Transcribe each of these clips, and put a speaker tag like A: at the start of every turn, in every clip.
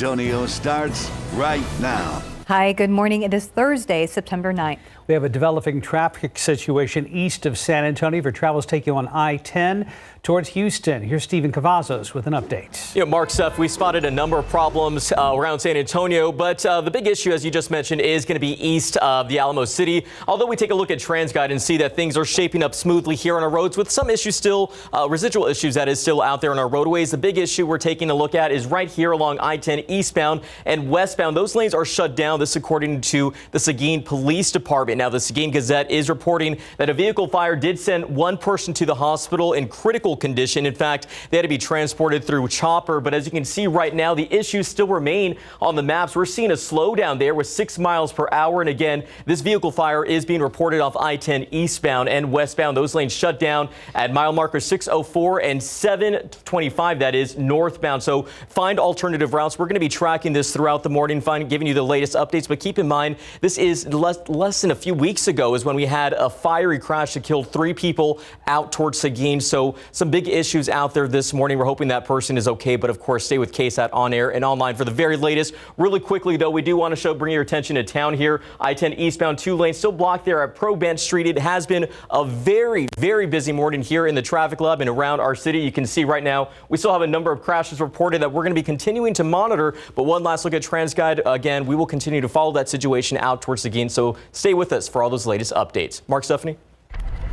A: Antonio starts right now.
B: Hi, good morning. It is Thursday, September 9th.
C: We have a developing traffic situation east of San Antonio for travelers taking on I-10 towards Houston. Here's Stephen Cavazos with an update.
D: Yeah, Mark, Seth, we spotted a number of problems around San Antonio, but the big issue, as you just mentioned, is going to be east of the Alamo City. Although we take a look at TransGuide and see that things are shaping up smoothly here on our roads with some issues still, residual issues that is still out there on our roadways. The big issue we're taking a look at is right here along I-10 eastbound and westbound. Those lanes are shut down. This according to the Seguin Police Department. Now, the Seguin Gazette is reporting that a vehicle fire did send one person to the hospital in critical condition. In fact, they had to be transported through chopper. But as you can see right now, the issues still remain on the maps. We're seeing a slowdown there with 6 miles per hour. And again, this vehicle fire is being reported off I-10 eastbound and westbound. Those lanes shut down at mile marker 604 and 725. That is northbound. So find alternative routes. We're going to be tracking this throughout the morning, giving you the latest updates. But keep in mind, this is less than a few weeks ago is when we had a fiery crash that killed 3 people out towards Seguin. So some big issues out there this morning. We're hoping that person is okay. But of course, stay with KSAT on air and online for the very latest. Really quickly, though, we do want to bring your attention to town here. I-10 eastbound 2 lanes still blocked there at Pro Bench Street. It has been a very, very busy morning here in the traffic lab and around our city. You can see right now we still have a number of crashes reported that we're going to be continuing to monitor. But one last look at TransGuide. Again, we will continue to follow that situation out towards Seguin. So stay with us for all those latest updates. Mark, Stephanie.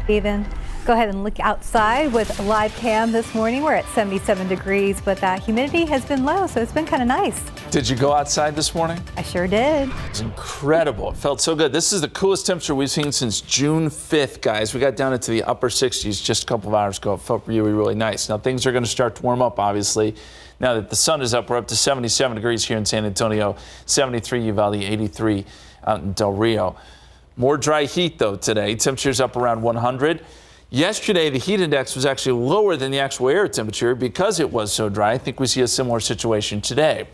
B: Steven, go ahead and look outside with a live cam this morning. We're at 77 degrees, but that humidity has been low, so it's been kind of nice.
E: Did you go outside this morning?
B: I sure did.
E: It's incredible. It felt so good. This is the coolest temperature we've seen since June 5th, guys. We got down into the upper 60s just a couple of hours ago. It felt really, really nice. Now, things are going to start to warm up, obviously. Now that the sun is up, we're up to 77 degrees here in San Antonio, 73 Uvalde, 83 out in Del Rio. More dry heat, though, today. Temperatures up around 100. Yesterday, the heat index was actually lower than the actual air temperature because it was so dry. I think we see a similar situation today.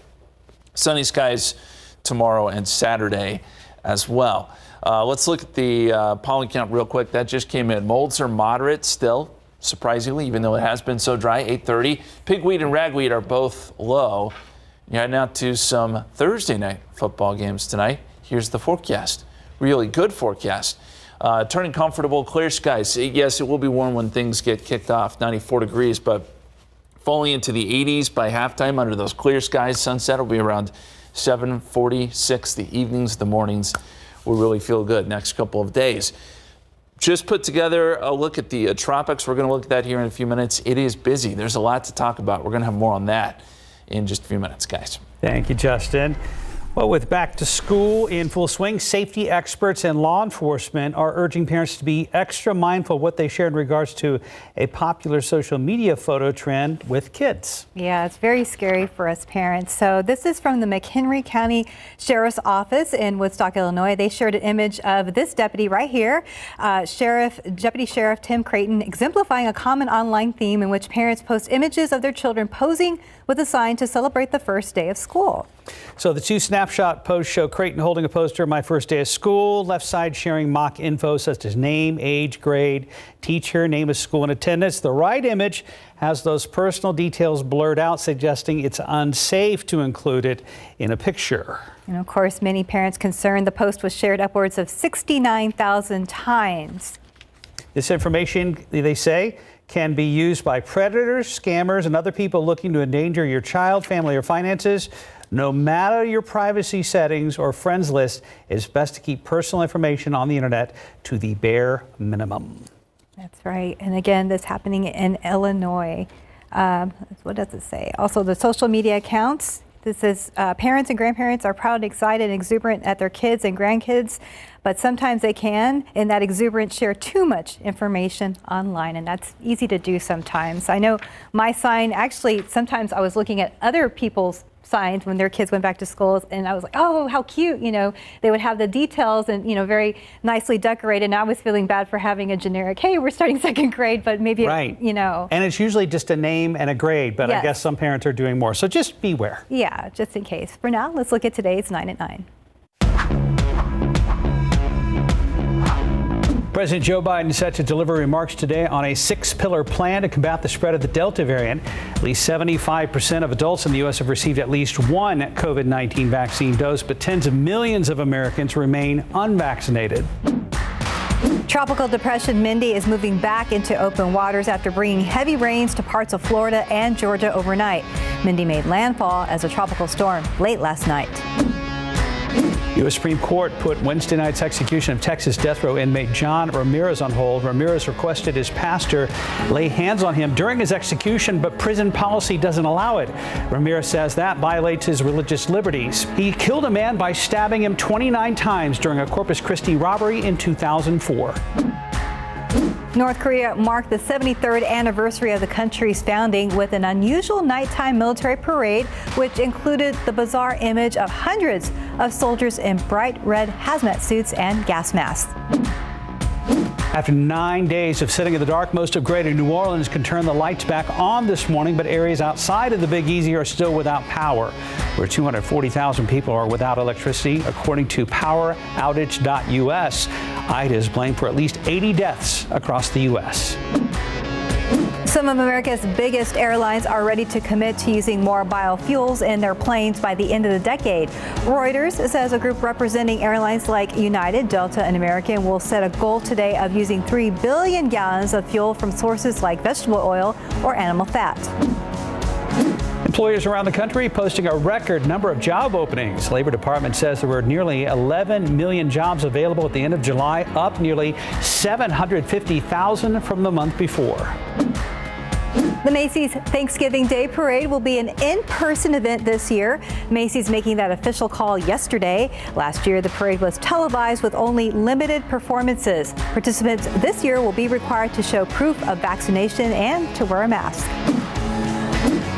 E: Sunny skies tomorrow and Saturday as well. Let's look at the pollen count real quick. That just came in. Molds are moderate still, surprisingly, even though it has been so dry, 830. Pigweed and ragweed are both low. You're heading out to some Thursday night football games tonight. Here's the forecast. Really good forecast. Turning comfortable, clear skies. Yes, it will be warm when things get kicked off, 94 degrees, but falling into the 80s by halftime under those clear skies. Sunset will be around 7:46. The evenings, the mornings will really feel good next couple of days. Just put together a look at the tropics. We're going to look at that here in a few minutes. It is busy. There's a lot to talk about. We're going to have more on that in just a few minutes, guys.
C: Thank you, Justin. Well, with back to school in full swing, safety experts and law enforcement are urging parents to be extra mindful of what they share in regards to a popular social media photo trend with kids.
B: Yeah, it's very scary for us parents. So this is from the McHenry County Sheriff's Office in Woodstock, Illinois. They shared an image of this deputy right here, Deputy Sheriff Tim Creighton, exemplifying a common online theme in which parents post images of their children posing with a sign to celebrate the first day of school.
C: So the 2 snapshot posts show Creighton holding a poster, "My first day of school," left side sharing mock info such as name, age, grade, teacher, name of school, and attendance. The right image has those personal details blurred out, suggesting it's unsafe to include it in a picture.
B: And of course, many parents concerned the post was shared upwards of 69,000 times.
C: This information, they say, can be used by predators, scammers, and other people looking to endanger your child, family, or finances. No matter your privacy settings or friends list, it's best to keep personal information on the internet to the bare minimum.
B: That's right. And again, this happening in Illinois. What does it say? Also, the social media accounts. This says parents and grandparents are proud, excited, and exuberant at their kids and grandkids, but sometimes they can, in that exuberance, share too much information online, and that's easy to do sometimes. I know my sign, actually, sometimes I was looking at other people's signs when their kids went back to schools, and I was like, oh, how cute, you know, they would have the details and, you know, very nicely decorated. And I was feeling bad for having a generic, hey, we're starting 2nd grade, but maybe,
C: right.
B: You know.
C: And it's usually just a name and a grade, but
B: yes.
C: I guess some parents are doing more. So just beware.
B: Yeah, just in case. For now, let's look at today's 9 at 9.
C: President Joe Biden is set to deliver remarks today on a 6-pillar plan to combat the spread of the Delta variant. At least 75% of adults in the U.S. have received at least one COVID-19 vaccine dose, but tens of millions of Americans remain unvaccinated.
B: Tropical depression Mindy is moving back into open waters after bringing heavy rains to parts of Florida and Georgia overnight. Mindy made landfall as a tropical storm late last night.
C: U.S. Supreme Court put Wednesday night's execution of Texas death row inmate John Ramirez on hold. Ramirez requested his pastor lay hands on him during his execution, but prison policy doesn't allow it. Ramirez says that violates his religious liberties. He killed a man by stabbing him 29 times during a Corpus Christi robbery in 2004.
B: North Korea marked the 73rd anniversary of the country's founding with an unusual nighttime military parade, which included the bizarre image of hundreds of soldiers in bright red hazmat suits and gas masks.
C: After 9 days of sitting in the dark, most of greater New Orleans can turn the lights back on this morning, but areas outside of the Big Easy are still without power, where 240,000 people are without electricity, according to poweroutage.us. Ida is blamed for at least 80 deaths across the U.S.
B: Some of America's biggest airlines are ready to commit to using more biofuels in their planes by the end of the decade. Reuters says a group representing airlines like United, Delta, and American will set a goal today of using 3 billion gallons of fuel from sources like vegetable oil or animal fat.
C: Employers around the country posting a record number of job openings. Labor Department says there were nearly 11 million jobs available at the end of July, up nearly 750,000 from the month before.
B: The Macy's Thanksgiving Day Parade will be an in-person event this year. Macy's making that official call yesterday. Last year, the parade was televised with only limited performances. Participants this year will be required to show proof of vaccination and to wear a mask.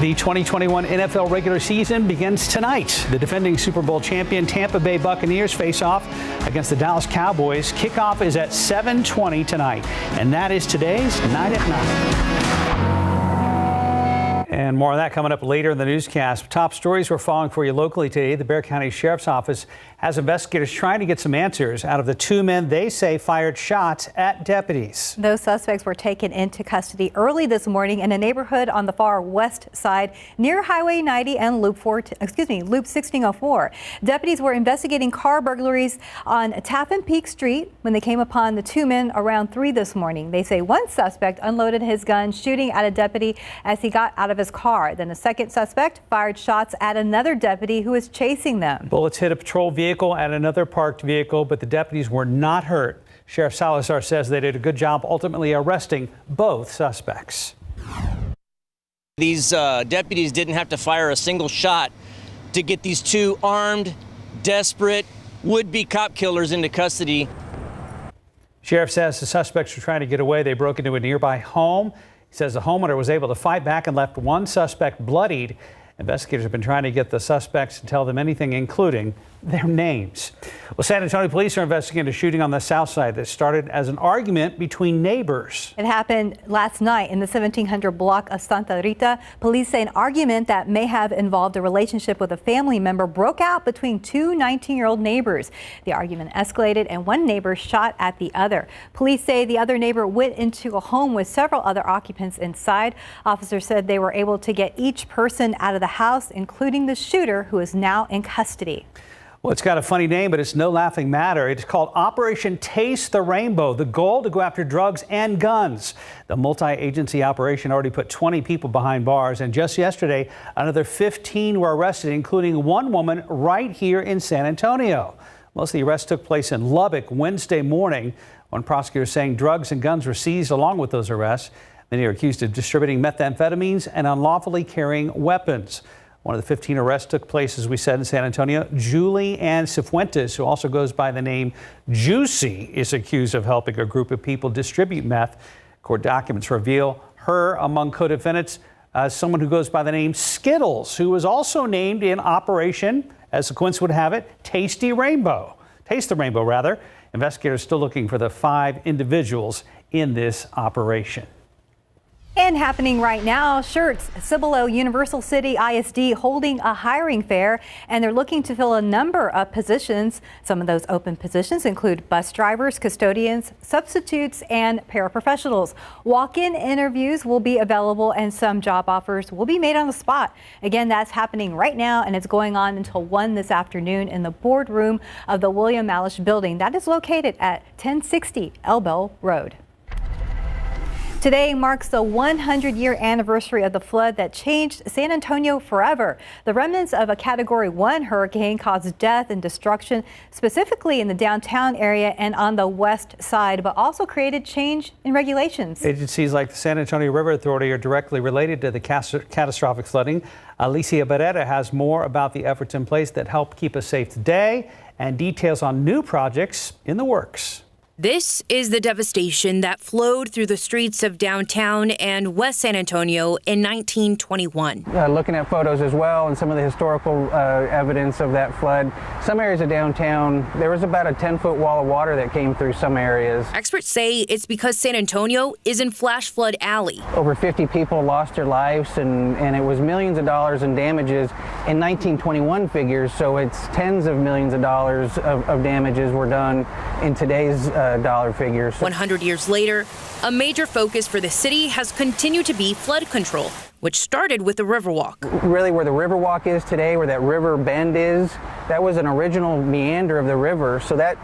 C: The 2021 NFL regular season begins tonight. The defending Super Bowl champion Tampa Bay Buccaneers face off against the Dallas Cowboys. Kickoff is at 7:20 tonight, and that is today's Night at Night. And more on that coming up later in the newscast. Top stories we're following for you locally today. The Bexar County Sheriff's Office has investigators trying to get some answers out of the 2 men they say fired shots at deputies.
B: Those suspects were taken into custody early this morning in a neighborhood on the far west side near Highway 90 and Loop 1604. Deputies were investigating car burglaries on Tappan Peak Street when they came upon the 2 men around 3 this morning. They say one suspect unloaded his gun, shooting at a deputy as he got out of his car. Then a second suspect fired shots at another deputy who was chasing them.
C: Bullets hit a patrol vehicle and another parked vehicle, but the deputies were not hurt. Sheriff Salazar says they did a good job ultimately arresting both suspects.
F: These deputies didn't have to fire a single shot to get these 2 armed, desperate, would-be cop killers into custody.
C: Sheriff says the suspects were trying to get away. They broke into a nearby home. He says the homeowner was able to fight back and left one suspect bloodied. Investigators have been trying to get the suspects to tell them anything, including their names. Well, San Antonio police are investigating a shooting on the south side that started as an argument between neighbors.
B: It happened last night in the 1700 block of Santa Rita. Police say an argument that may have involved a relationship with a family member broke out between 2 19-year-old neighbors. The argument escalated and one neighbor shot at the other. Police say the other neighbor went into a home with several other occupants inside. Officers said they were able to get each person out of the house, including the shooter, who is now in custody.
C: Well, it's got a funny name, but it's no laughing matter. It's called Operation Taste the Rainbow. The goal to go after drugs and guns. The multi-agency operation already put 20 people behind bars, and just yesterday, another 15 were arrested, including one woman right here in San Antonio. Most of the arrests took place in Lubbock Wednesday morning. One prosecutor saying drugs and guns were seized along with those arrests. Many are accused of distributing methamphetamines and unlawfully carrying weapons. One of the 15 arrests took place, as we said, in San Antonio. Julie Ann Cifuentes, who also goes by the name Juicy, is accused of helping a group of people distribute meth. Court documents reveal her among co-defendants as someone who goes by the name Skittles, who was also named in Operation, as the coincidence would have it, Taste the Rainbow. Investigators still looking for the 5 individuals in this operation.
B: And happening right now, Shirts, Cibolo Universal City ISD holding a hiring fair, and they're looking to fill a number of positions. Some of those open positions include bus drivers, custodians, substitutes, and paraprofessionals. Walk-in interviews will be available and some job offers will be made on the spot. Again, that's happening right now, and it's going on until 1 this afternoon in the boardroom of the William Malish building. That is located at 1060 Elbow Road. Today marks the 100-year anniversary of the flood that changed San Antonio forever. The remnants of a Category 1 hurricane caused death and destruction, specifically in the downtown area and on the west side, but also created change in regulations.
C: Agencies like the San Antonio River Authority are directly related to the catastrophic flooding. Alicia Barrera has more about the efforts in place that help keep us safe today and details on new projects in the works.
G: This is the devastation that flowed through the streets of downtown and West San Antonio in 1921.
H: Looking at photos as well and some of the historical evidence of that flood, some areas of downtown, there was about a 10-foot wall of water that came through some areas.
G: Experts say it's because San Antonio is in flash flood alley.
H: Over 50 people lost their lives, and it was millions of dollars in damages in 1921 figures, so it's tens of millions of dollars of damages were done in today's dollar figures.
G: 100 years later, a major focus for the city has continued to be flood control, which started with the Riverwalk.
H: Really where the Riverwalk is today, where that river bend is, that was an original meander of the river, so that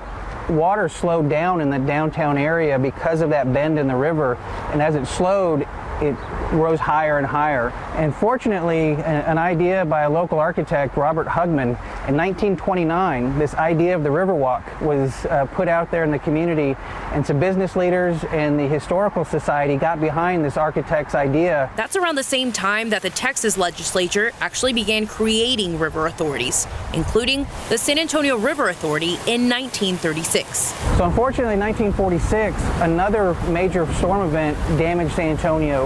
H: water slowed down in the downtown area because of that bend in the river, and as it slowed, it rose higher and higher. And fortunately, an idea by a local architect, Robert Hugman, in 1929, this idea of the Riverwalk was put out there in the community, and some business leaders and the Historical Society got behind this architect's idea.
G: That's around the same time that the Texas legislature actually began creating river authorities, including the San Antonio River Authority in 1936.
H: So unfortunately, in 1946, another major storm event damaged San Antonio.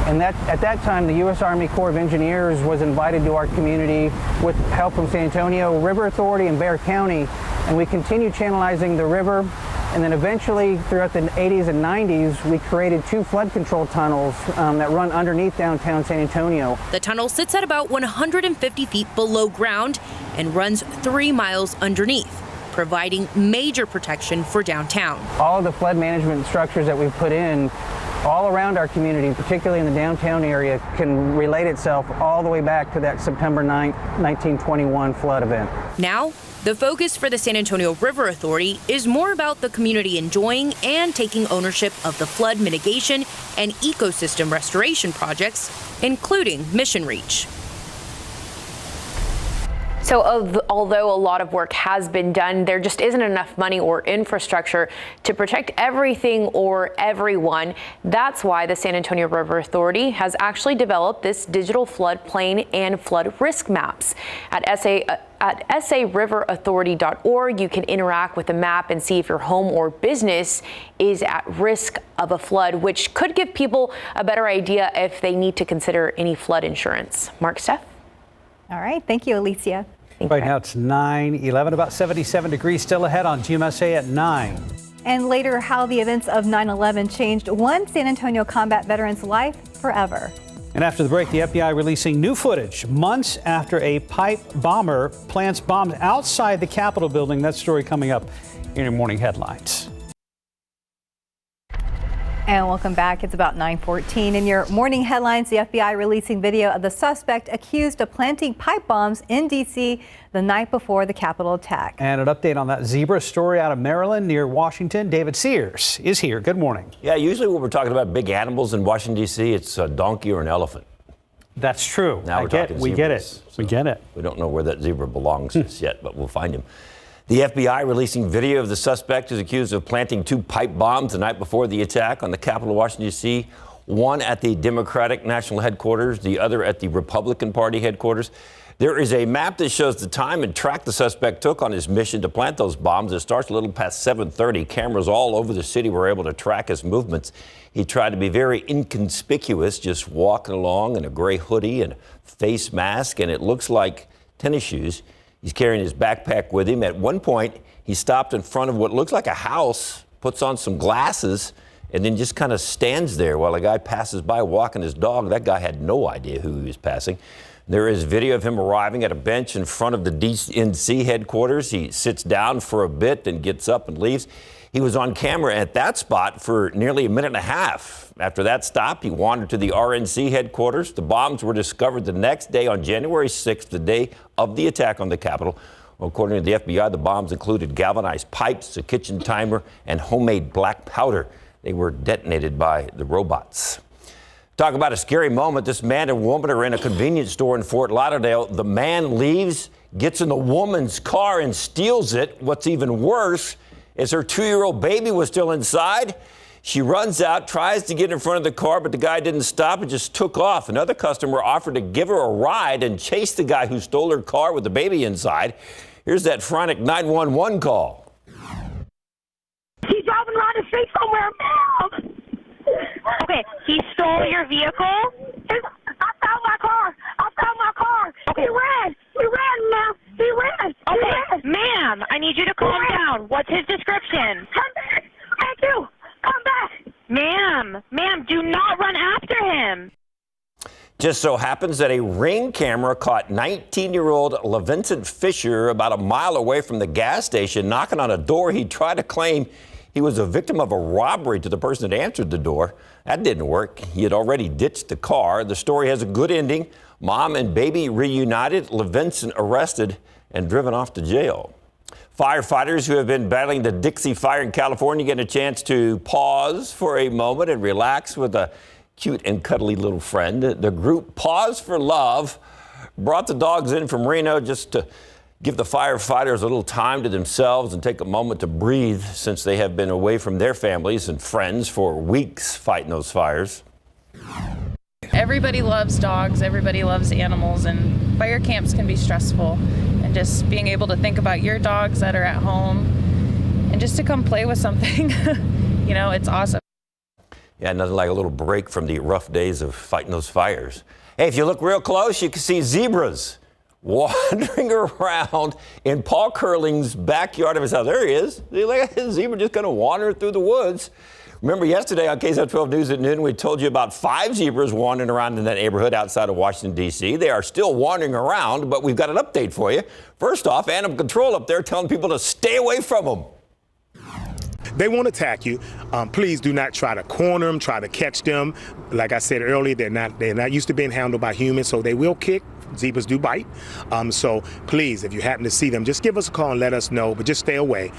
H: And at that time, the U.S. Army Corps of Engineers was invited to our community with help from San Antonio River Authority and Bexar County, and we continued channelizing the river. And then eventually, throughout the 80s and 90s, we created 2 flood control tunnels that run underneath downtown San Antonio.
G: The tunnel sits at about 150 feet below ground and runs 3 miles underneath, providing major protection for downtown.
H: All of the flood management structures that we've put in all around our community, particularly in the downtown area, can relate itself all the way back to that September 9, 1921 flood event.
G: Now, the focus for the San Antonio River Authority is more about the community enjoying and taking ownership of the flood mitigation and ecosystem restoration projects, including Mission Reach.
I: So although a lot of work has been done, there just isn't enough money or infrastructure to protect everything or everyone. That's why the San Antonio River Authority has actually developed this digital floodplain and flood risk maps. At sariverauthority.org, you can interact with the map and see if your home or business is at risk of a flood, which could give people a better idea if they need to consider any flood insurance. Mark, Steph?
B: All right. Thank you, Alicia.
C: Right now it's 9:11, about 77 degrees still ahead on GMSA at 9.
B: And later, how the events of 9/11 changed one San Antonio combat veteran's life forever.
C: And after the break, the FBI releasing new footage months after a pipe bomber plants bombs outside the Capitol building. That story coming up in your morning headlines.
B: And welcome back. It's about 9:14. In your morning headlines, the FBI releasing video of the suspect accused of planting pipe bombs in D.C. the night before the Capitol attack.
C: And an update on that zebra story out of Maryland near Washington. David Sears is here. Good morning.
J: Yeah, usually when we're talking about big animals in Washington, D.C., it's a donkey or an elephant.
C: That's true.
J: Now we're talking zebras.
C: We get it. We get it.
J: We don't know where that zebra belongs yet, but we'll find him. The FBI releasing video of the suspect who's accused of planting 2 pipe bombs the night before the attack on the Capitol of Washington, D.C., one at the Democratic National Headquarters, the other at the Republican Party headquarters. There is a map that shows the time and track the suspect took on his mission to plant those bombs. It starts a little past 7:30. Cameras all over the city were able to track his movements. He tried to be very inconspicuous, just walking along in a gray hoodie and a face mask, and it looks like tennis shoes. He's carrying his backpack with him. At one point, he stopped in front of what looks like a house, puts on some glasses, and then just kind of stands there while a guy passes by walking his dog. That guy had no idea who he was passing. There is video of him arriving at a bench in front of the DNC headquarters. He sits down for a bit, then gets up and leaves. He was on camera at that spot for nearly a minute and a half. After that stop, he wandered to the RNC headquarters. The bombs were discovered the next day on January 6th, the day of the attack on the Capitol. Well, according to the FBI, the bombs included galvanized pipes, a kitchen timer, and homemade black powder. They were detonated by the robots. Talk about a scary moment. This man and woman are in a convenience store in Fort Lauderdale. The man leaves, gets in the woman's car and steals it. What's even worse is her 2-year-old baby was still inside. She runs out, tries to get in front of the car, but the guy didn't stop and just took off. Another customer offered to give her a ride and chase the guy who stole her car with the baby inside. Here's that frantic 911 call.
K: He's driving around the street somewhere, ma'am. Okay, he stole your vehicle? I found my car. Okay. He ran, ma'am. He ran. Okay, ma'am, I need you to calm down. What's his description? Come back. Thank you. Come back. Ma'am, do not run after him.
J: Just so happens that a Ring camera caught 19-year-old LaVincent Fisher about a mile away from the gas station knocking on a door. He tried to claim he was a victim of a robbery to the person that answered the door. That didn't work. He had already ditched the car. The story has a good ending. Mom and baby reunited, LaVincent arrested and driven off to jail. Firefighters who have been battling the Dixie Fire in California get a chance to pause for a moment and relax with a cute and cuddly little friend. The group Pause for Love brought the dogs in from Reno just to give the firefighters a little time to themselves and take a moment to breathe, since they have been away from their families and friends for weeks fighting those fires.
L: Everybody loves dogs, everybody loves animals, and fire camps can be stressful. And just being able to think about your dogs that are at home and just to come play with something, you know, it's awesome.
J: Yeah, nothing like a little break from the rough days of fighting those fires. Hey, if you look real close, you can see zebras wandering around in Paul Curling's backyard of his house. There he is. See, look at his zebra just kind of wandering through the woods. Remember yesterday on KSAT 12 News at noon, we told you about 5 zebras wandering around in that neighborhood outside of Washington, D.C. They are still wandering around, but we've got an update for you. First off, Animal Control up there telling people to stay away from them.
M: They won't attack you. Please do not try to corner them, try to catch them. Like I said earlier, they're not used to being handled by humans, so they will kick. Zebras do bite. So please, if you happen to see them, just give us a call and let us know, but just stay away.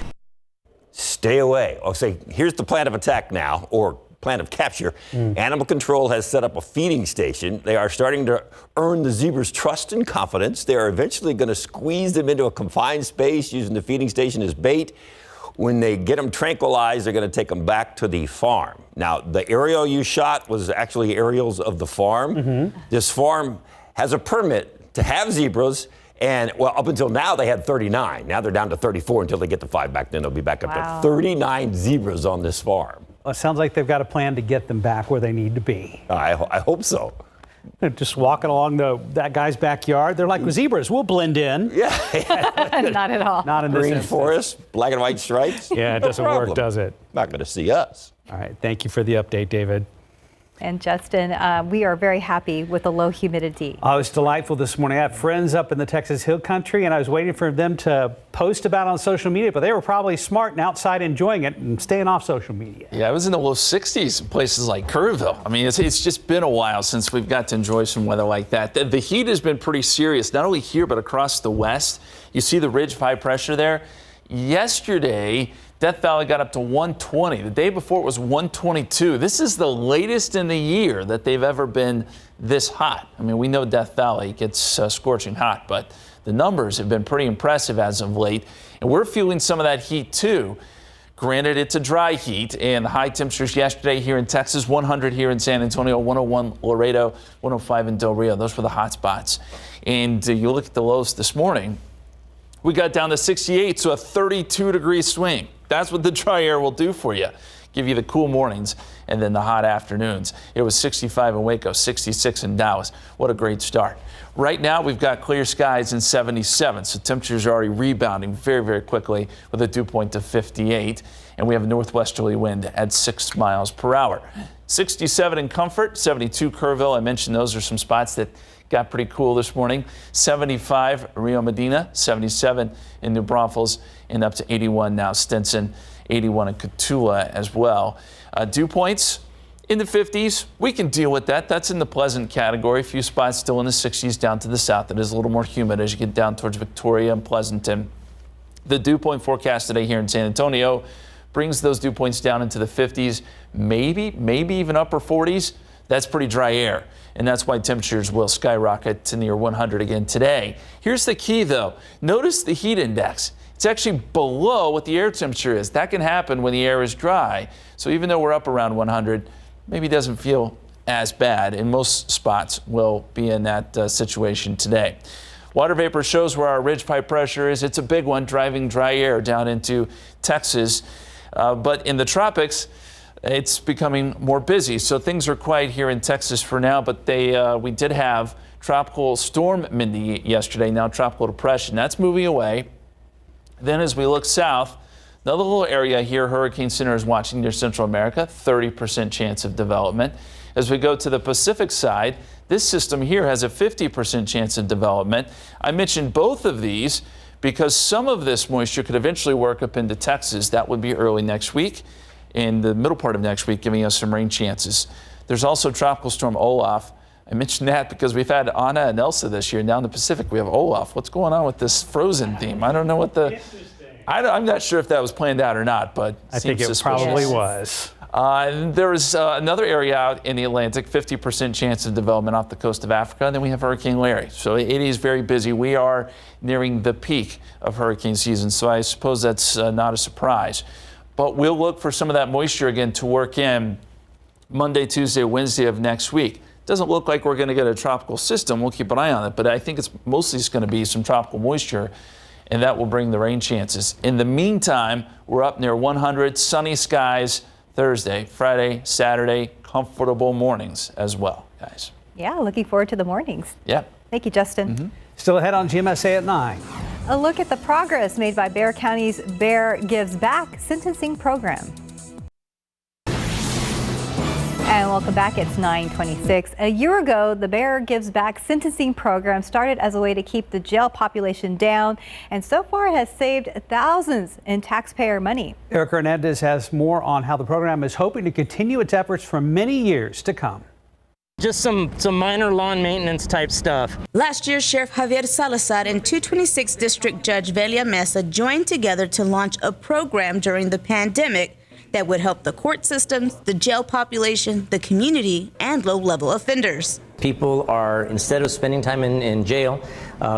M: Stay away.
J: I'll say, here's the plan of attack now, or plan of capture. Animal Control has set up a feeding station. They are starting to earn the zebras' trust and confidence. They are eventually going to squeeze them into a confined space using the feeding station as bait. When they get them tranquilized, they're going to take them back to the farm. Now, the aerial you shot was actually aerials of the farm. This farm has a permit to have zebras. And, well, up until now, they had 39. Now they're down to 34 until they get the 5 back. Then they'll be back up to 39 zebras on this farm.
C: Well, it sounds like they've got a plan to get them back where they need to be.
J: I hope so.
C: They're just walking along that guy's backyard. They're like zebras. We'll blend in.
J: Yeah.
B: Not at all.
C: Not in this
J: Green
C: instance.
J: forest, black and white stripes.
C: Yeah, it doesn't work, does it?
J: Not going to see us.
C: All right. Thank you for the update, David.
B: And Justin, we are very happy with the low humidity.
C: Oh, it was delightful this morning. I have friends up in the Texas Hill Country, and I was waiting for them to post about it on social media, but they were probably smart and outside enjoying it and staying off social media.
E: Yeah, it was in the low 60s in places like Kerrville. I mean, it's just been a while since we've got to enjoy some weather like that. The heat has been pretty serious, not only here, but across the west. You see the ridge of high pressure there? Yesterday, Death Valley got up to 120. The day before it was 122. This is the latest in the year that they've ever been this hot. I mean, we know Death Valley gets scorching hot, but the numbers have been pretty impressive as of late. And we're feeling some of that heat too. Granted, it's a dry heat, and the high temperatures yesterday here in Texas, 100 here in San Antonio, 101 Laredo, 105 in Del Rio. Those were the hot spots. And you look at the lows this morning, we got down to 68, so a 32-degree swing. That's what the dry air will do for you. give you the cool mornings and then the hot afternoons. It was 65 in Waco, 66 in Dallas. What a great start. Right now, we've got clear skies and 77, so temperatures are already rebounding very, very quickly with a dew point of 58, and we have a northwesterly wind at 6 miles per hour. 67 in Comfort, 72 Kerrville. I mentioned those are some spots that got pretty cool this morning. 75 Rio Medina, 77 in New Braunfels, and up to 81 now Stinson, 81 in Cotulla as well. Dew points in the 50s. We can deal with that. That's in the pleasant category. A few spots still in the 60s down to the south. It is a little more humid as you get down towards Victoria and Pleasanton. The dew point forecast today here in San Antonio brings those dew points down into the 50s, maybe even upper 40s. That's pretty dry air, and that's why temperatures will skyrocket to near 100 again today. Here's the key, though. Notice the heat index. It's actually below what the air temperature is. That can happen when the air is dry. So even though we're up around 100, maybe it doesn't feel as bad, and most spots will be in that situation today. Water vapor shows where our ridge pipe pressure is. It's a big one, driving dry air down into Texas. But in the tropics, it's becoming more busy. So things are quiet here in Texas for now, but we did have tropical storm Mindy yesterday, now tropical depression. That's moving away. Then as we look south, another little area here Hurricane Center is watching near Central America, 30% chance of development. As we go to the Pacific side, this system here has a 50% chance of development. I mentioned both of these because some of this moisture could eventually work up into Texas. That would be early next week, in the middle part of next week, giving us some rain chances. There's also Tropical Storm Olaf. I mentioned that because we've had Anna and Elsa this year. Now in the Pacific, we have Olaf. What's going on with this Frozen theme? I don't know what I'm not sure if that was planned out or not, but
C: I think it probably was.
E: There's another area out in the Atlantic, 50% chance of development off the coast of Africa. And then we have Hurricane Larry. So it is very busy. We are nearing the peak of hurricane season, so I suppose that's not a surprise. But we'll look for some of that moisture again to work in Monday, Tuesday, Wednesday of next week. Doesn't look like we're going to get a tropical system. We'll keep an eye on it, but I think it's mostly just going to be some tropical moisture, and that will bring the rain chances. In the meantime, we're up near 100, sunny skies Thursday, Friday, Saturday, comfortable mornings as well, guys.
B: Yeah, looking forward to the mornings.
E: Yeah.
B: Thank you, Justin.
C: Still ahead on GMSA at 9.
B: A look at the progress made by Bexar County's Bear Gives Back sentencing program. And welcome back. It's 9:26. A year ago, the Bear Gives Back sentencing program started as a way to keep the jail population down, and so far it has saved thousands in taxpayer money.
C: Eric Hernandez has more on how the program is hoping to continue its efforts for many years to come.
N: Just some minor lawn maintenance type stuff.
O: Last year, Sheriff Javier Salazar and 226 District Judge Velia Mesa joined together to launch a program during the pandemic that would help the court systems, the jail population, the community, and low-level offenders.
N: People are, instead of spending time in jail,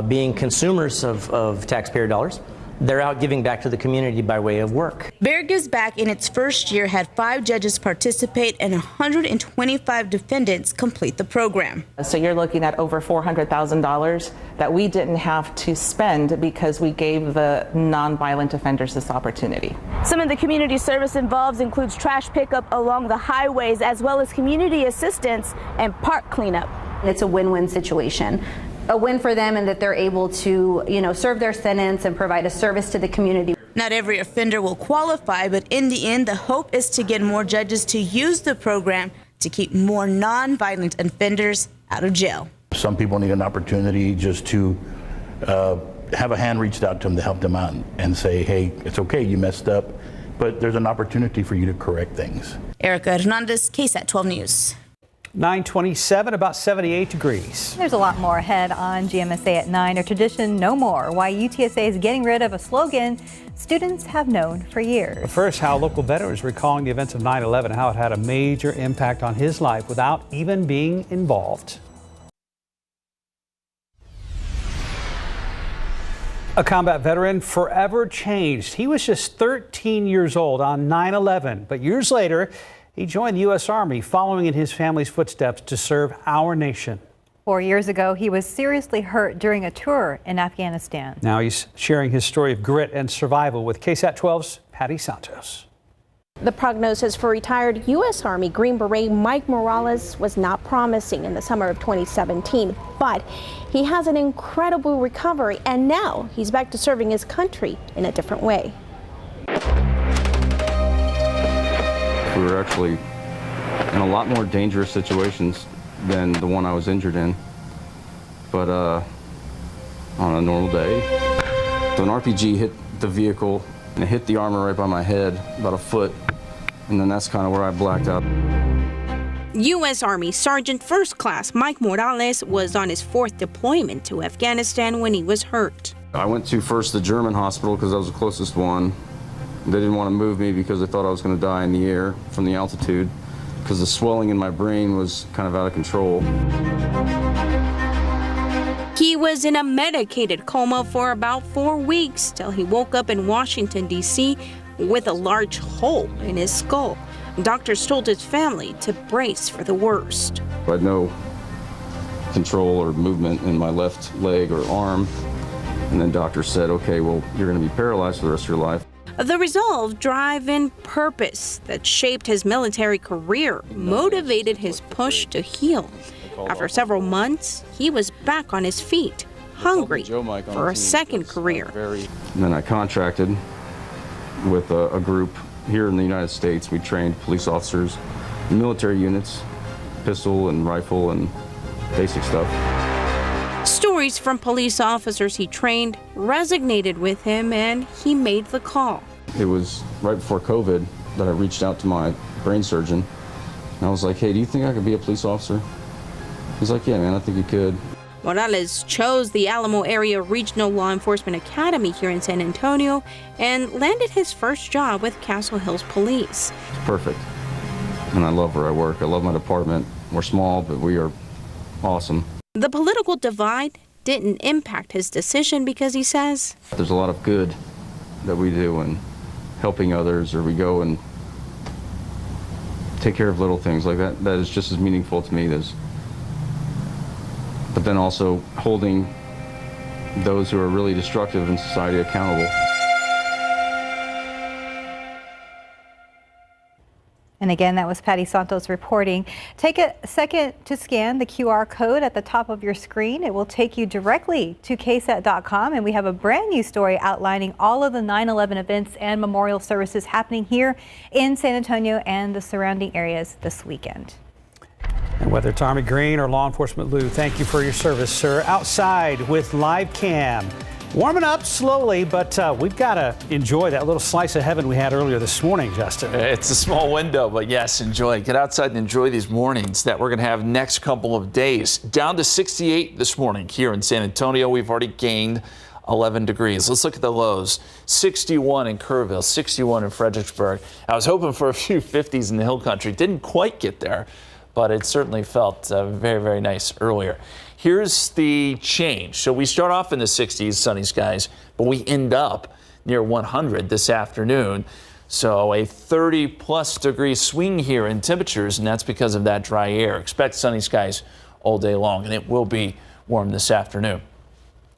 N: being consumers of taxpayer dollars, they're out giving back to the community by way of work.
O: Bear Gives Back in its first year had 5 judges participate and 125 defendants complete the program.
P: So you're looking at over $400,000 that we didn't have to spend because we gave the nonviolent offenders this opportunity.
Q: Some of the community service involved includes trash pickup along the highways, as well as community assistance and park cleanup.
R: It's a win-win situation. A win for them in that they're able to, serve their sentence and provide a service to the community.
O: Not every offender will qualify, but in the end, the hope is to get more judges to use the program to keep more non-violent offenders out of jail.
S: Some people need an opportunity just to have a hand reached out to them to help them out and say, hey, it's okay, you messed up, but there's an opportunity for you to correct things.
O: Erica Hernandez, KSAT 12 News.
C: 9:27, about 78 degrees.
B: There's a lot more ahead on GMSA at 9. A tradition no more. Why UTSA is getting rid of a slogan students have known for years.
C: But first, how local veterans recalling the events of 9/11 and how it had a major impact on his life without even being involved. A combat veteran forever changed. He was just 13 years old on 9/11, but years later, he joined the U.S. Army, following in his family's footsteps to serve our nation.
B: 4 years ago, he was seriously hurt during a tour in Afghanistan.
C: Now he's sharing his story of grit and survival with KSAT 12's Patty Santos.
Q: The prognosis for retired U.S. Army Green Beret Mike Morales was not promising in the summer of 2017, but he has an incredible recovery, and now he's back to serving his country in a different way.
T: We were actually in a lot more dangerous situations than the one I was injured in, but on a normal day. So an RPG hit the vehicle and it hit the armor right by my head, about a foot, and then that's kind of where I blacked out.
Q: U.S. Army Sergeant First Class Mike Morales was on his 4th deployment to Afghanistan when he was hurt.
T: I went to first the German hospital because that was the closest one. They didn't want to move me because they thought I was going to die in the air from the altitude because the swelling in my brain was kind of out of control.
Q: He was in a medicated coma for about 4 weeks till he woke up in Washington, D.C. with a large hole in his skull. Doctors told his family to brace for the worst.
T: I had no control or movement in my left leg or arm, and then doctors said, okay, well, you're going to be paralyzed for the rest of your life.
Q: The resolve, drive, and purpose that shaped his military career motivated his push to heal. After several months, he was back on his feet, hungry for a second career.
T: And then I contracted with a group here in the United States. We trained police officers, military units, pistol and rifle and basic stuff.
Q: Stories from police officers he trained resonated with him, and he made the call.
T: It was right before COVID that I reached out to my brain surgeon. And I was like, hey, do you think I could be a police officer? He's like, yeah, man, I think you could.
Q: Morales chose the Alamo Area Regional Law Enforcement Academy here in San Antonio and landed his first job with Castle Hills Police.
T: It's perfect. And I love where I work. I love my department. We're small, but we are awesome.
Q: The political divide didn't impact his decision because he says,
T: there's a lot of good that we do in helping others, or we go and take care of little things like that. That is just as meaningful to me as, but then also holding those who are really destructive in society accountable.
B: And again, that was Patty Santos reporting. Take a second to scan the QR code at the top of your screen. It will take you directly to KSAT.com, and we have a brand new story outlining all of the 9/11 events and memorial services happening here in San Antonio and the surrounding areas this weekend.
C: And whether it's Army Green or law enforcement Lou, thank you for your service, sir. Outside with live cam. Warming up slowly, but we've got to enjoy that little slice of heaven we had earlier this morning, Justin.
E: It's a small window, but yes, enjoy. Get outside and enjoy these mornings that we're going to have next couple of days. Down to 68 this morning here in San Antonio. We've already gained 11 degrees. Let's look at the lows. 61 in Kerrville, 61 in Fredericksburg. I was hoping for a few 50s in the hill country. Didn't quite get there, but it certainly felt very, very nice earlier. Here's the change. So we start off in the 60s, sunny skies, but we end up near 100 this afternoon. So a 30-plus degree swing here in temperatures, and that's because of that dry air. Expect sunny skies all day long, and it will be warm this afternoon.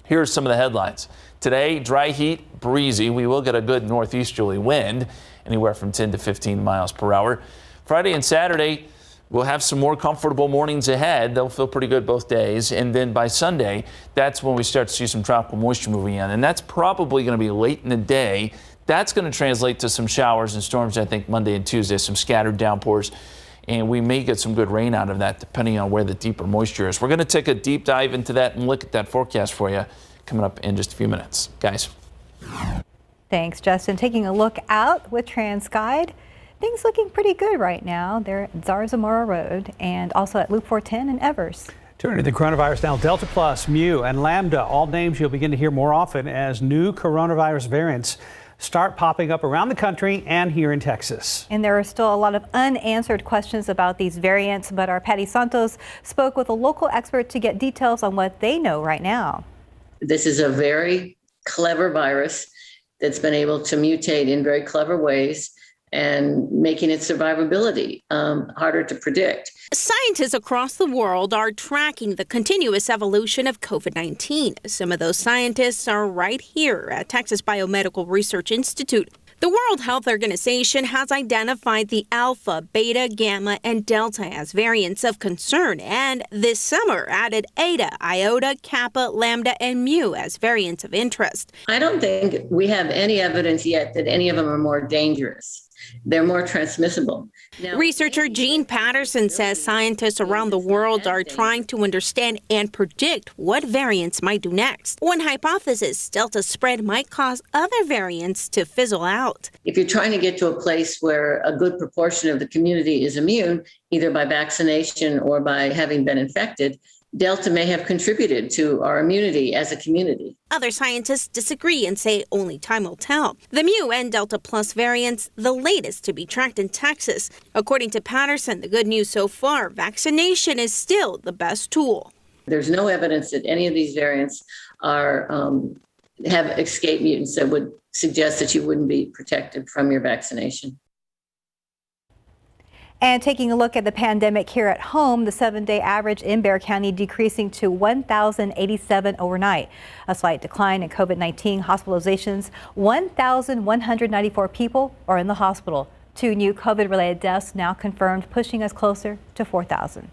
E: Here are some of the headlines. Today, dry heat, breezy. We will get a good northeasterly wind, anywhere from 10 to 15 miles per hour. Friday and Saturday, we'll have some more comfortable mornings ahead. They'll feel pretty good both days. And then by Sunday, that's when we start to see some tropical moisture moving in. And that's probably going to be late in the day. That's going to translate to some showers and storms, I think, Monday and Tuesday, some scattered downpours. And we may get some good rain out of that, depending on where the deeper moisture is. We're going to take a deep dive into that and look at that forecast for you coming up in just a few minutes. Guys.
B: Thanks, Justin. Taking a look out with TransGuide. Things looking pretty good right now. They're at Zarzamora Road and also at Loop 410 in Evers.
C: Turning to the coronavirus now, Delta Plus, Mu, and Lambda, all names you'll begin to hear more often as new coronavirus variants start popping up around the country and here in Texas.
B: And there are still a lot of unanswered questions about these variants, but our Patty Santos spoke with a local expert to get details on what they know right now.
U: This is a very clever virus that's been able to mutate in very clever ways, and making its survivability harder to predict.
Q: Scientists across the world are tracking the continuous evolution of COVID-19. Some of those scientists are right here at Texas Biomedical Research Institute. The World Health Organization has identified the Alpha, Beta, Gamma, and Delta as variants of concern, and this summer added Eta, Iota, Kappa, Lambda, and Mu as variants of interest.
U: I don't think we have any evidence yet that any of them are more dangerous. They're more transmissible.
Q: Researcher Gene Patterson says scientists around the world are trying to understand and predict what variants might do next. One hypothesis, Delta spread might cause other variants to fizzle out.
U: If you're trying to get to a place where a good proportion of the community is immune, either by vaccination or by having been infected, Delta may have contributed to our immunity as a community.
Q: Other scientists disagree and say only time will tell. The Mu and Delta Plus variants, the latest to be tracked in Texas. According to Patterson, the good news so far, vaccination is still the best tool.
U: There's no evidence that any of these variants are have escape mutants that would suggest that you wouldn't be protected from your vaccination.
B: And taking a look at the pandemic here at home, the 7-day average in Bexar County decreasing to 1,087 overnight. A slight decline in COVID-19 hospitalizations. 1,194 people are in the hospital. 2 new COVID-related deaths now confirmed, pushing us closer to 4,000.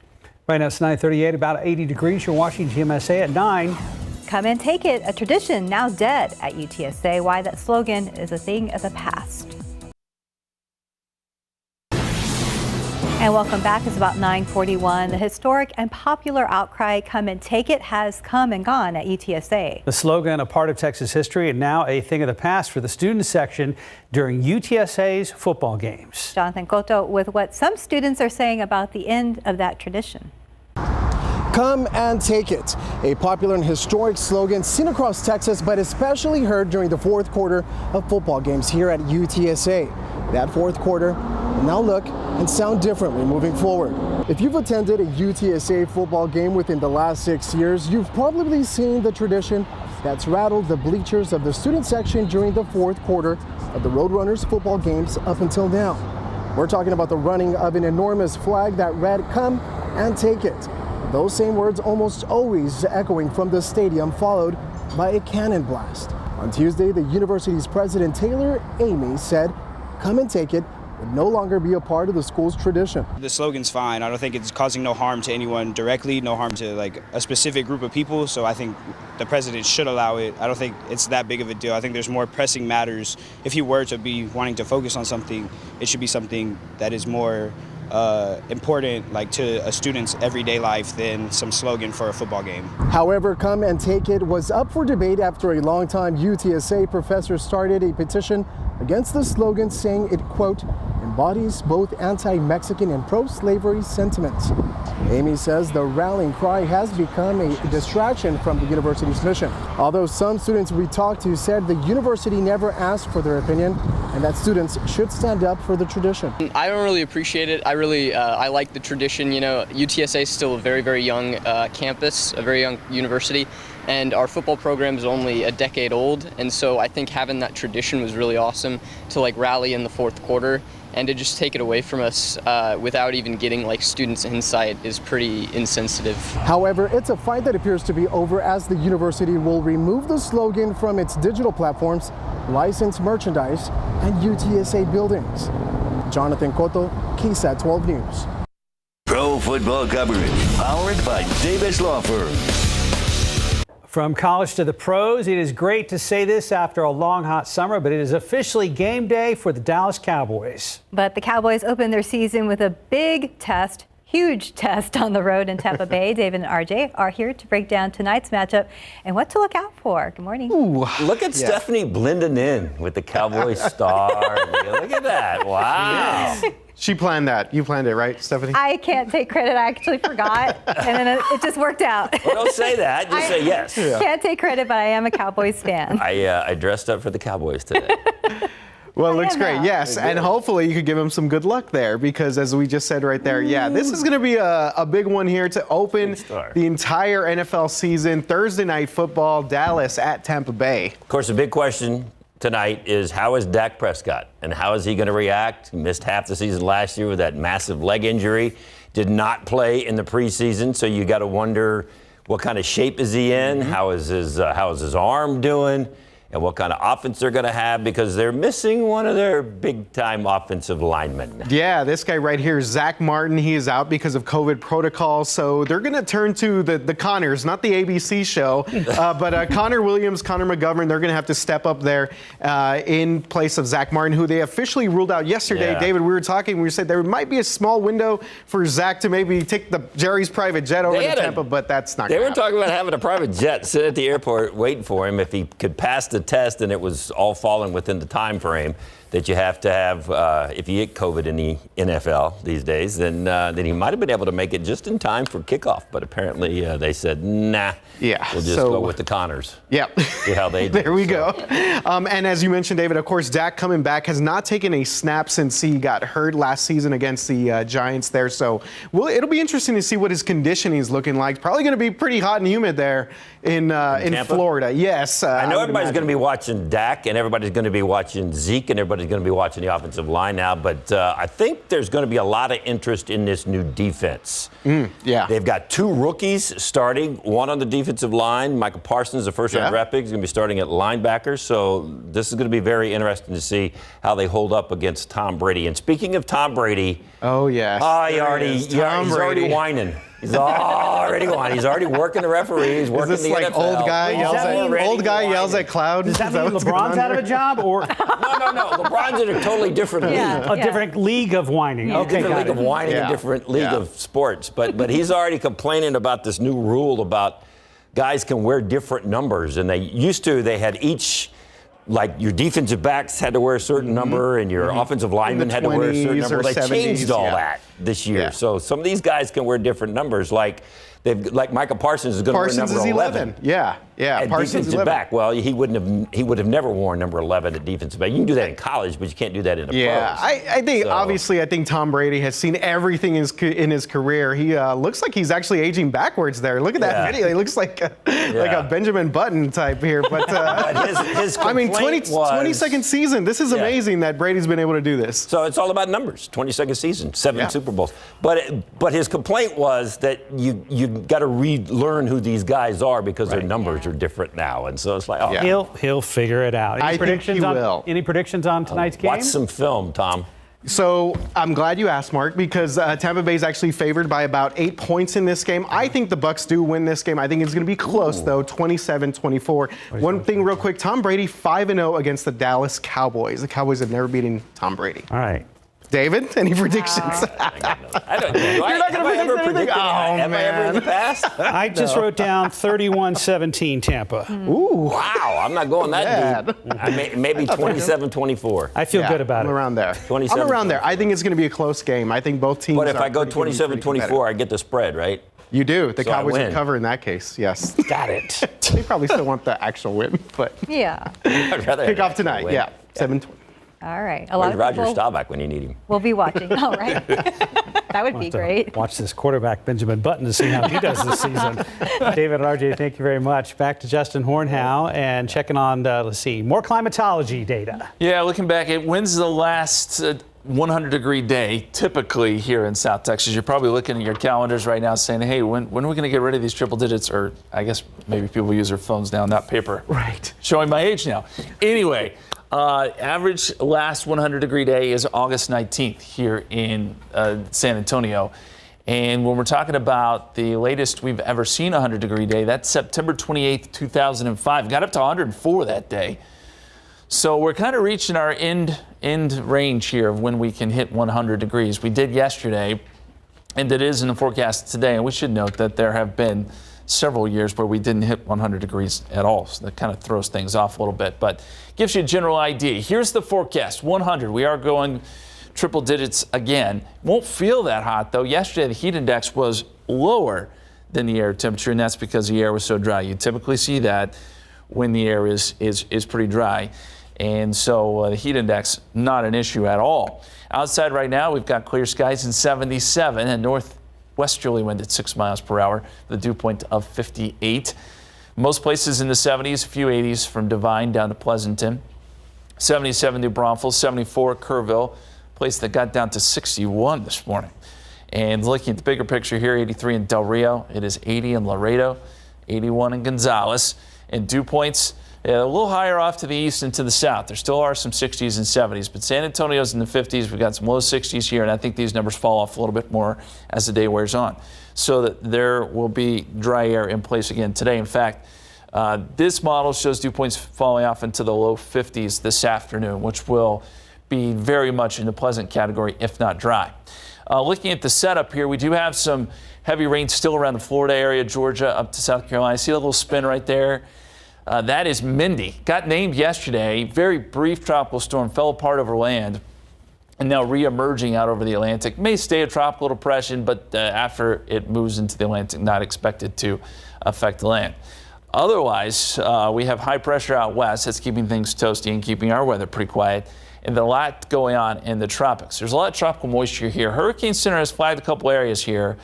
C: Right now it's 9:38, about 80 degrees. You're watching GMSA at 9.
B: Come and take it, a tradition now dead at UTSA. Why that slogan is a thing of the past. And welcome back. It's about 9:41. The historic and popular outcry, "Come and Take It," has come and gone at UTSA.
C: The slogan, a part of Texas history and now a thing of the past for the student section during UTSA's football games.
B: Jonathan Cotto with what some students are saying about the end of that tradition.
A: Come and take it, a popular and historic slogan seen across Texas, but especially heard during the fourth quarter of football games here at UTSA. That fourth quarter will now look and sound differently moving forward. If you've attended a UTSA football game within the last 6 years, you've probably seen the tradition that's rattled the bleachers of the student section during the fourth quarter of the Roadrunners football games up until now. We're talking about the running of an enormous flag that read, "Come and take it." Those same words almost always echoing from the stadium, followed by a cannon blast. On Tuesday, the university's president, Taylor Amy, said, "Come and take it" would no longer be a part of the school's tradition.
V: The slogan's fine. I don't think it's causing no harm to anyone directly, no harm to like a specific group of people. So I think the president should allow it. I don't think it's that big of a deal. I think there's more pressing matters. If he were to be wanting to focus on something, it should be something that is more important like to a student's everyday life than some slogan for a football game.
A: However, "Come and Take It" was up for debate after a longtime UTSA professor started a petition against the slogan, saying it, quote, embodies both anti-Mexican and pro-slavery sentiments. Amy says the rallying cry has become a distraction from the university's mission. Although some students we talked to said the university never asked for their opinion and that students should stand up for the tradition.
W: I don't really appreciate it. I like the tradition. You know, UTSA is still a very, very young campus, a very young university, and our football program is only a decade old. And so I think having that tradition was really awesome to like rally in the fourth quarter, and to just take it away from us without even getting like students' insight is pretty insensitive.
A: However, it's a fight that appears to be over as the university will remove the slogan from its digital platforms, licensed merchandise, and UTSA buildings. Jonathan Cotto, KSAT 12 News.
X: Pro football coverage powered by Davis Law Firm.
C: From college to the pros, it is great to say this after a long, hot summer, but it is officially game day for the Dallas Cowboys.
B: But the Cowboys opened their season with a big test, huge test on the road in Tampa Bay. David and RJ are here to break down tonight's matchup and what to look out for. Good morning.
J: Ooh, look at Stephanie blending in with the Cowboys star. Look at that. Wow.
Y: Yes. She planned that. You planned it, right, Stephanie?
B: I can't take credit. I actually forgot, and then it just worked out.
J: Well, don't say that. Just say yes.
B: Can't take credit, but I am a Cowboys fan.
J: I dressed up for the Cowboys today.
Y: Well, it looks great, yes, and hopefully you could give them some good luck there, because as we just said right there, yeah, this is going to be a big one here to open the entire NFL season. Thursday night football, Dallas at Tampa Bay.
J: Of course, the big question tonight is, how is Dak Prescott and how is he going to react? He missed half the season last year with that massive leg injury, did not play in the preseason, so you got to wonder what kind of shape is he in? How is his arm doing? and what kind of offense they're going to have because they're missing one of their big-time offensive linemen.
Y: Yeah, this guy right here, Zach Martin, he is out because of COVID protocol. So they're going to turn to the Connors, not the ABC show, but Connor Williams, Connor McGovern, they're going to have to step up there in place of Zach Martin, who they officially ruled out yesterday.
J: Yeah.
Y: David, we were talking, we said there might be a small window for Zach to maybe take the Jerry's private jet over to Tampa, but that's not
J: They
Y: going
J: were
Y: to happen.
J: talking about having a private jet sit at the airport waiting for him if he could pass the test, and it was all falling within the time frame that you have to have if you get COVID in the NFL these days, then he might have been able to make it just in time for kickoff. But apparently they said, nah, we'll just go with the Connors.
Y: Yeah.
J: See how they do.
Y: There we go. And as you mentioned, David, of course, Dak coming back has not taken a snap since he got hurt last season against the Giants there. So it'll be interesting to see what his conditioning is looking like. Probably going to be pretty hot and humid there in Florida. Yes.
J: I know everybody's going to be watching Dak, and everybody's going to be watching Zeke, and everybody's going to be watching the offensive line now. But I think there's going to be a lot of interest in this new defense.
Y: Yeah.
J: They've got two rookies starting, one on the defensive line. Michael Parsons, the first-round draft pick, is going to be starting at linebacker. So this is going to be very interesting to see how they hold up against Tom Brady. And speaking of Tom Brady, he's already whining. He's already whining. He's already working the referee. He's working the NFL.
Y: Old guy yells at cloud?
C: Does that mean LeBron's out of a job? Or
J: No. LeBron's in a totally different league.
C: A different league of whining.
J: Yeah.
C: Okay,
J: Different league of whining, a different league of sports. But he's already complaining about this new rule about guys can wear different numbers. And they had each, like your defensive backs had to wear a certain number and your offensive linemen had to wear a certain number. They changed all that this year. So some of these guys can wear different numbers. Like Michael Parsons is going to wear number 11.
Y: Yeah.
J: At
Y: Parsons
J: defensive back. Well, he would have never worn number 11 at defensive back. You can do that in college, but you can't do that in the pros.
Y: I think obviously Tom Brady has seen everything in his career. He looks like he's actually aging backwards there. Look at that video. He looks like a Benjamin Button type here. But
J: his
Y: I mean,
J: 22nd
Y: season. This is amazing that Brady's been able to do this.
J: So it's all about numbers. 22nd season, 7 Super Bowls. But his complaint was that you got to relearn who these guys are because their numbers are different now. And so it's like,
C: he'll figure it out. Any predictions on tonight's game?
J: Watch some film, Tom.
Y: So I'm glad you asked, Mark, because Tampa Bay is actually favored by about 8 points in this game. I think the Bucs do win this game. I think it's going to be close, though, 27-24. One thing real quick, Tom Brady 5-0 against the Dallas Cowboys. The Cowboys have never beaten Tom Brady.
C: All right.
Y: David, any predictions?
J: I don't know.
Y: You're not going to predict anything?
J: Have I ever in the past?
C: I just wrote down 31-17 Tampa.
Y: Ooh.
J: Wow, I'm not going that deep. Maybe 27-24.
C: I feel good about
Y: I'm
C: it.
Y: around there. I'm around there. I think it's going to be a close game. I think both teams.
J: But if I go 27-24, I get the spread, right?
Y: You do. The
J: So
Y: Cowboys
J: I
Y: would
J: win.
Y: cover in that case. Yes.
J: Got it.
Y: They probably still want the actual win, but
B: Yeah.
J: I'd rather
Y: kick
J: have
Y: off tonight.
J: win.
Y: Yeah. 7-20.
B: All right. A lot
J: Where's
B: of
J: Roger
B: people
J: Staubach when you need him?
B: will be watching. All right. That would be great.
C: Watch this quarterback, Benjamin Button, to see how he does this season. David and RJ, thank you very much. Back to Justin Hornhow and checking on, let's see, more climatology data.
E: Yeah, looking back, when's the last 100-degree day typically here in South Texas? You're probably looking at your calendars right now saying, hey, when are we going to get rid of these triple digits? Or I guess maybe people use their phones now, not paper.
Y: Right.
E: Showing my age now. Anyway, average last 100-degree day is August 19th here in San Antonio. And when we're talking about the latest we've ever seen a 100-degree day, that's September 28th, 2005. Got up to 104 that day. So we're kind of reaching our end range here of when we can hit 100 degrees. We did yesterday, and it is in the forecast today. And we should note that there have been several years where we didn't hit 100 degrees at all. So that kind of throws things off a little bit, but gives you a general idea. Here's the forecast, 100. We are going triple digits again. Won't feel that hot, though. Yesterday, the heat index was lower than the air temperature, and that's because the air was so dry. You typically see that when the air is pretty dry. And so the heat index, not an issue at all. Outside right now, we've got clear skies and 77 and northwesterly wind at 6 miles per hour, the dew point of 58. Most places in the 70s, a few 80s from Devine down to Pleasanton. 77 New Braunfels, 74 Kerrville, place that got down to 61 this morning. And looking at the bigger picture here, 83 in Del Rio. It is 80 in Laredo, 81 in Gonzales. And dew points Yeah, a little higher off to the east and to the south. There still are some 60s and 70s, but San Antonio's in the 50s. We've got some low 60s here, and I think these numbers fall off a little bit more as the day wears on. So that there will be dry air in place again today. In fact, this model shows dew points falling off into the low 50s this afternoon, which will be very much in the pleasant category, if not dry. Looking at the setup here, we do have some heavy rain still around the Florida area, Georgia, up to South Carolina. See a little spin right there? That is Mindy. Got named yesterday. Very brief tropical storm, fell apart over land, and now re-emerging out over the Atlantic. May stay a tropical depression, but after it moves into the Atlantic, not expected to affect the land. Otherwise, we have high pressure out west. That's keeping things toasty and keeping our weather pretty quiet. And a lot going on in the tropics. There's a lot of tropical moisture here. Hurricane Center has flagged a couple areas here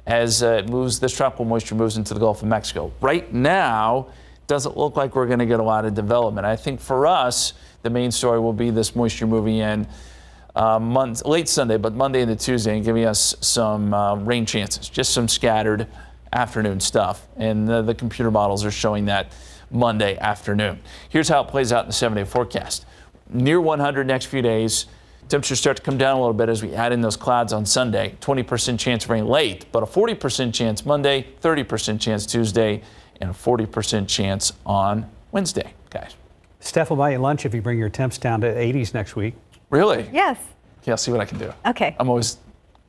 E: as this tropical moisture moves into the Gulf of Mexico. Right now, doesn't look like we're going to get a lot of development. I think for us, the main story will be this moisture moving in late Sunday, but Monday into Tuesday, and giving us some rain chances, just some scattered afternoon stuff. And the computer models are showing that Monday afternoon. Here's how it plays out in the 7-day forecast. Near 100 next few days. Temperatures start to come down a little bit as we add in those clouds on Sunday. 20% chance of rain late, but a 40% chance Monday, 30% chance Tuesday, and a 40% chance on Wednesday, guys.
C: Steph will buy you lunch if you bring your temps down to 80s next week.
E: Really?
B: Yes.
E: Yeah, I'll see what I can do.
B: Okay.
E: I'm always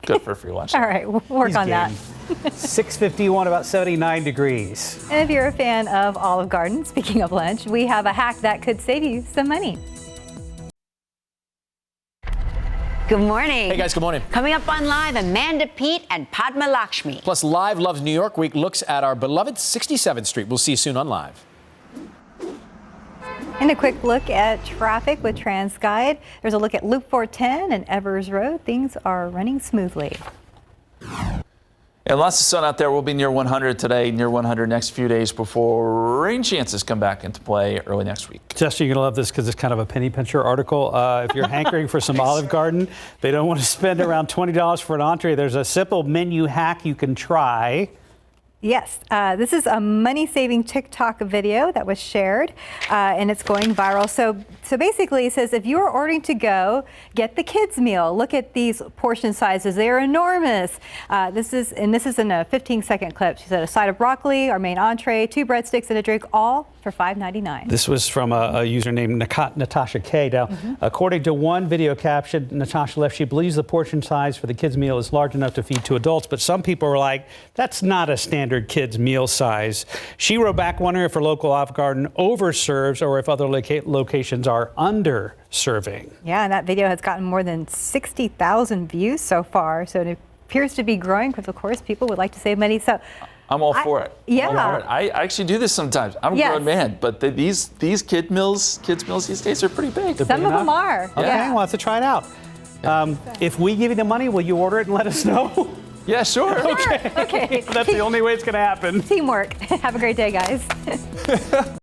E: good for a free lunch.
B: All right, we'll work on that.
C: 6:51, about 79 degrees.
B: And if you're a fan of Olive Garden, speaking of lunch, we have a hack that could save you some money.
D: Good morning.
F: Hey guys, good morning.
D: Coming up on Live, Amanda Pete and Padma Lakshmi.
F: Plus, Live Loves New York Week looks at our beloved 67th Street. We'll see you soon on Live.
B: And a quick look at traffic with TransGuide. There's a look at Loop 410 and Evers Road. Things are running smoothly.
E: And lots of sun out there. We'll be near 100 today, near 100 next few days before rain chances come back into play early next week.
C: Jester, you're going to love this because it's kind of a penny pincher article. If you're hankering for some Olive Garden, they don't want to spend around $20 for an entree. There's a simple menu hack you can try.
B: Yes, this is a money-saving TikTok video that was shared, and it's going viral. So basically, it says if you are ordering to go, get the kids' meal. Look at these portion sizes; they are enormous. This is in a 15-second clip. She said a side of broccoli, our main entree, 2 breadsticks, and a drink, all for $5.99.
C: This was from a user named Natasha K. Now, according to one video caption, Natasha left, she believes the portion size for the kids' meal is large enough to feed 2 adults, but some people were like, that's not a standard kids' meal size. She wrote back wondering if her local Olive Garden overserves or if other locations are underserving.
B: Yeah, and that video has gotten more than 60,000 views so far, so it appears to be growing because, of course, people would like to save money. So
E: I'm all for it.
B: Yeah.
E: I'm all for it. I actually do this sometimes. I'm a grown man, but these kids meals these days are pretty big.
B: Some of them are.
C: Okay,
B: Yeah.
C: we'll have to try it out. If we give you the money, will you order it and let us know?
E: Yeah, sure.
B: Okay.
C: That's the only way it's going to happen.
B: Teamwork. Have a great day, guys.